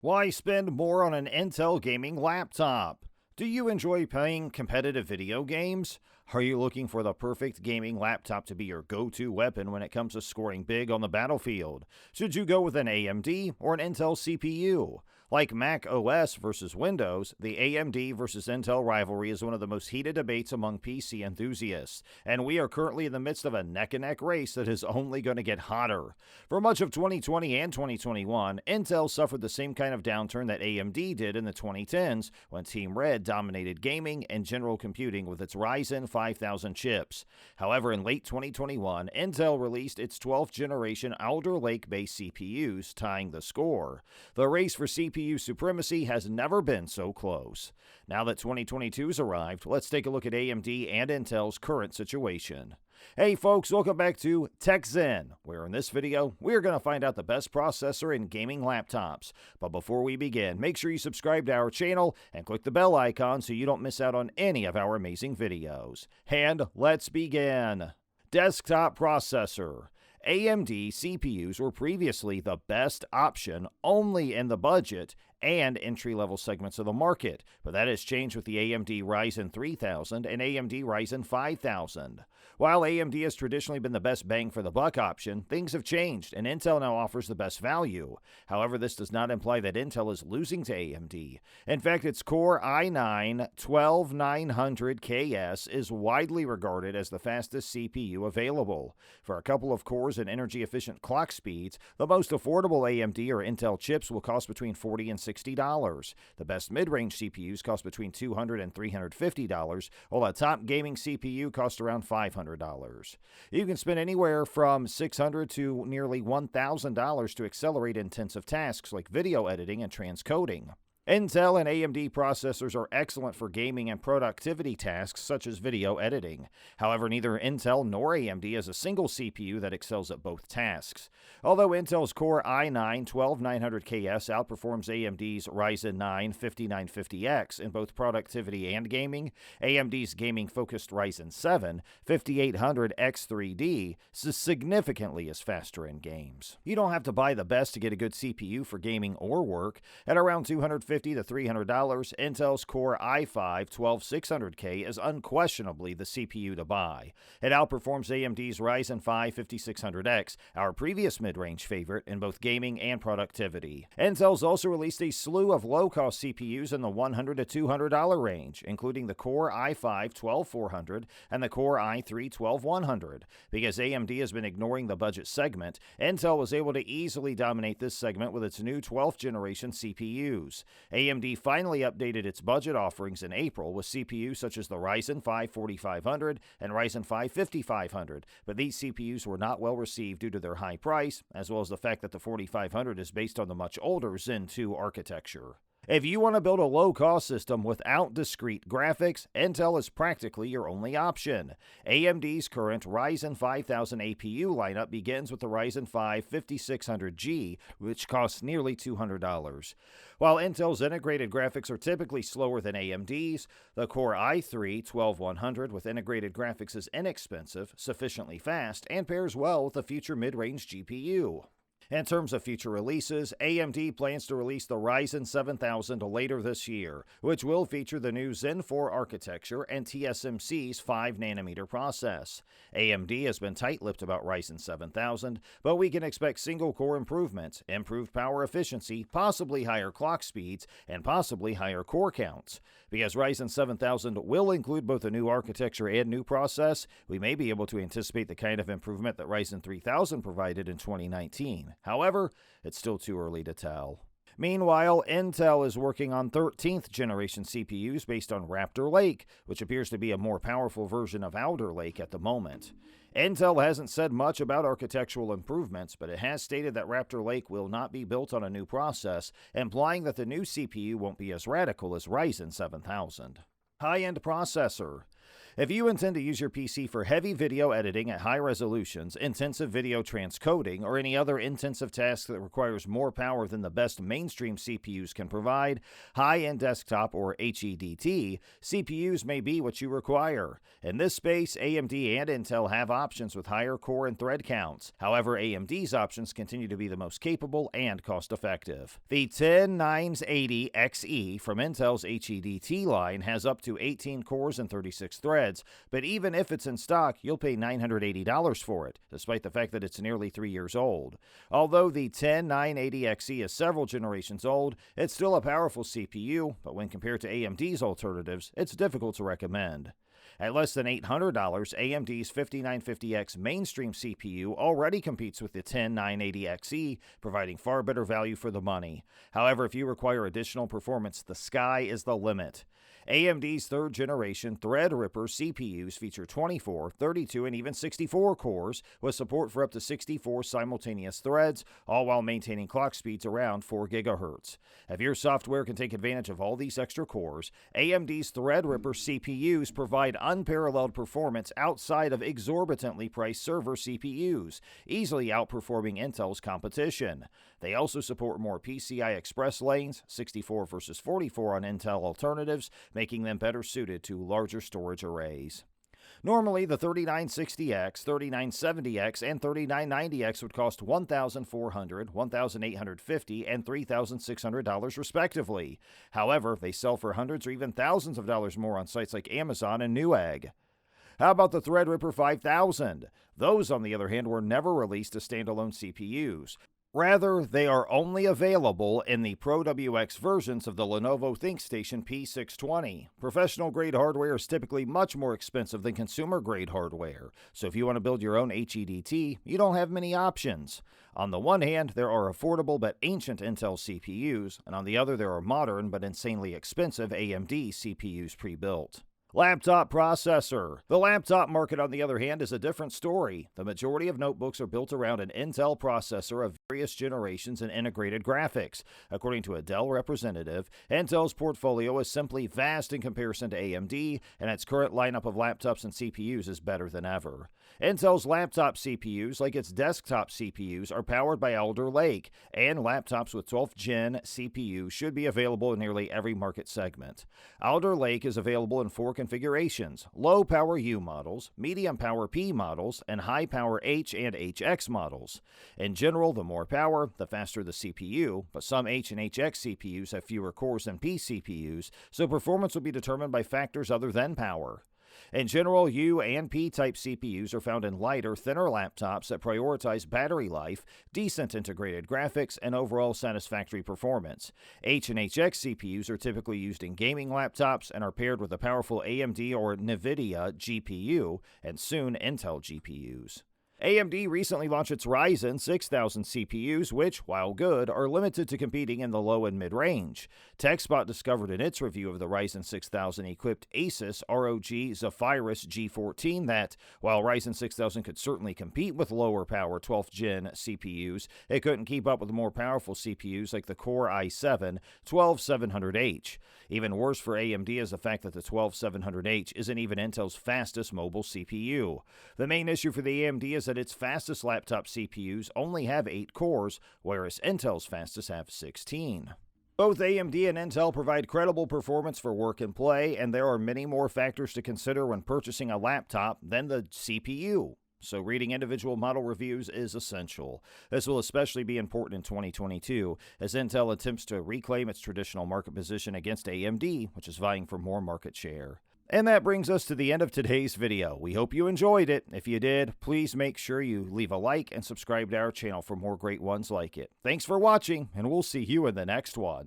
Why spend more on an Intel gaming laptop? Do you enjoy playing competitive video games? Are you looking for the perfect gaming laptop to be your go-to weapon when it comes to scoring big on the battlefield? Should you go with an AMD or an Intel CPU? Like macOS versus Windows, the AMD versus Intel rivalry is one of the most heated debates among PC enthusiasts, and we are currently in the midst of a neck-and-neck race that is only going to get hotter. For much of 2020 and 2021, Intel suffered the same kind of downturn that AMD did in the 2010s when Team Red dominated gaming and general computing with its Ryzen 5000 chips. However, in late 2021, Intel released its 12th generation Alder Lake-based CPUs, tying the score. The race for CPU supremacy has never been so close. Now that 2022's arrived, let's take a look at AMD and Intel's current situation. Hey folks, welcome back to TechZen, where in this video, we're going to find out the best processor in gaming laptops. But before we begin, make sure you subscribe to our channel and click the bell icon so you don't miss out on any of our amazing videos. And let's begin. Desktop processor. AMD CPUs were previously the best option only in the budget and entry-level segments of the market, but that has changed with the AMD Ryzen 3000 and AMD Ryzen 5000. While AMD has traditionally been the best bang for the buck option, things have changed, and Intel now offers the best value. However, this does not imply that Intel is losing to AMD. In fact, its Core i9-12900KS is widely regarded as the fastest CPU available. For a couple of cores and energy-efficient clock speeds, the most affordable AMD or Intel chips will cost between $40 and $60. The best mid-range CPUs cost between $200 and $350, while a top gaming CPU costs around $500. You can spend anywhere from $600 to nearly $1,000 to accelerate intensive tasks like video editing and transcoding. Intel and AMD processors are excellent for gaming and productivity tasks such as video editing. However, neither Intel nor AMD has a single CPU that excels at both tasks. Although Intel's Core i9-12900KS outperforms AMD's Ryzen 9 5950X in both productivity and gaming, AMD's gaming-focused Ryzen 7 5800X3D significantly is faster in games. You don't have to buy the best to get a good CPU for gaming or work. At around $250 to $300, Intel's Core i5-12600K is unquestionably the CPU to buy. It outperforms AMD's Ryzen 5 5600X, our previous mid-range favorite in both gaming and productivity. Intel's also released a slew of low-cost CPUs in the $100 to $200 range, including the Core i5-12400 and the Core i3-12100. Because AMD has been ignoring the budget segment, Intel was able to easily dominate this segment with its new 12th generation CPUs. AMD finally updated its budget offerings in April with CPUs such as the Ryzen 5 4500 and Ryzen 5 5500, but these CPUs were not well received due to their high price, as well as the fact that the 4500 is based on the much older Zen 2 architecture. If you want to build a low-cost system without discrete graphics, Intel is practically your only option. AMD's current Ryzen 5000 APU lineup begins with the Ryzen 5 5600G, which costs nearly $200. While Intel's integrated graphics are typically slower than AMD's, the Core i3-12100 with integrated graphics is inexpensive, sufficiently fast, and pairs well with the future mid-range GPU. In terms of future releases, AMD plans to release the Ryzen 7000 later this year, which will feature the new Zen 4 architecture and TSMC's 5nm process. AMD has been tight-lipped about Ryzen 7000, but we can expect single-core improvements, improved power efficiency, possibly higher clock speeds, and possibly higher core counts. Because Ryzen 7000 will include both a new architecture and new process, we may be able to anticipate the kind of improvement that Ryzen 3000 provided in 2019. However, it's still too early to tell. Meanwhile, Intel is working on 13th generation CPUs based on Raptor Lake, which appears to be a more powerful version of Alder Lake at the moment. Intel hasn't said much about architectural improvements, but it has stated that Raptor Lake will not be built on a new process, implying that the new CPU won't be as radical as Ryzen 7000. High-end processor. If you intend to use your PC for heavy video editing at high resolutions, intensive video transcoding, or any other intensive task that requires more power than the best mainstream CPUs can provide, high-end desktop or HEDT CPUs may be what you require. In this space, AMD and Intel have options with higher core and thread counts. However, AMD's options continue to be the most capable and cost-effective. The 10980XE from Intel's HEDT line has up to 18 cores and 36 threads, but even if it's in stock, you'll pay $980 for it, despite the fact that it's nearly 3 years old. Although the 10980XE is several generations old, it's still a powerful CPU, but when compared to AMD's alternatives, it's difficult to recommend. At less than $800, AMD's 5950X mainstream CPU already competes with the 10980XE, providing far better value for the money. However, if you require additional performance, the sky is the limit. AMD's third-generation Threadripper CPUs feature 24, 32, and even 64 cores, with support for up to 64 simultaneous threads, all while maintaining clock speeds around 4 GHz. If your software can take advantage of all these extra cores, AMD's Threadripper CPUs provide unparalleled performance outside of exorbitantly priced server CPUs, easily outperforming Intel's competition. They also support more PCI Express lanes, 64 versus 44 on Intel alternatives, making them better suited to larger storage arrays. Normally, the 3960X, 3970X, and 3990X would cost $1,400, $1,850, and $3,600 respectively. However, they sell for hundreds or even thousands of dollars more on sites like Amazon and Newegg. How about the Threadripper 5000? Those, on the other hand, were never released as standalone CPUs. Rather, they are only available in the ProWX versions of the Lenovo ThinkStation P620. Professional-grade hardware is typically much more expensive than consumer-grade hardware, so if you want to build your own HEDT, you don't have many options. On the one hand, there are affordable but ancient Intel CPUs, and on the other there are modern but insanely expensive AMD CPUs pre-built. Laptop processor. The laptop market, on the other hand, is a different story. The majority of notebooks are built around an Intel processor of various generations and integrated graphics. According to a Dell representative, Intel's portfolio is simply vast in comparison to AMD, and its current lineup of laptops and CPUs is better than ever. Intel's laptop CPUs, like its desktop CPUs, are powered by Alder Lake, and laptops with 12th Gen CPUs should be available in nearly every market segment. Alder Lake is available in 4 configurations: low-power U models, medium-power P models, and high-power H and HX models. In general, the more power, the faster the CPU, but some H and HX CPUs have fewer cores than P CPUs, so performance will be determined by factors other than power. In general, U and P-type CPUs are found in lighter, thinner laptops that prioritize battery life, decent integrated graphics, and overall satisfactory performance. H and HX CPUs are typically used in gaming laptops and are paired with a powerful AMD or NVIDIA GPU, and soon Intel GPUs. AMD recently launched its Ryzen 6000 CPUs, which, while good, are limited to competing in the low and mid-range. TechSpot discovered in its review of the Ryzen 6000 equipped Asus ROG Zephyrus G14 that, while Ryzen 6000 could certainly compete with lower-power 12th Gen CPUs, it couldn't keep up with more powerful CPUs like the Core i7 12700H. Even worse for AMD is the fact that the 12700H isn't even Intel's fastest mobile CPU. The main issue for the AMD is that its fastest laptop CPUs only have 8 cores, whereas Intel's fastest have 16. Both AMD and Intel provide credible performance for work and play, and there are many more factors to consider when purchasing a laptop than the CPU. So reading individual model reviews is essential. This will especially be important in 2022, as Intel attempts to reclaim its traditional market position against AMD, which is vying for more market share. And that brings us to the end of today's video. We hope you enjoyed it. If you did, please make sure you leave a like and subscribe to our channel for more great ones like it. Thanks for watching, and we'll see you in the next one.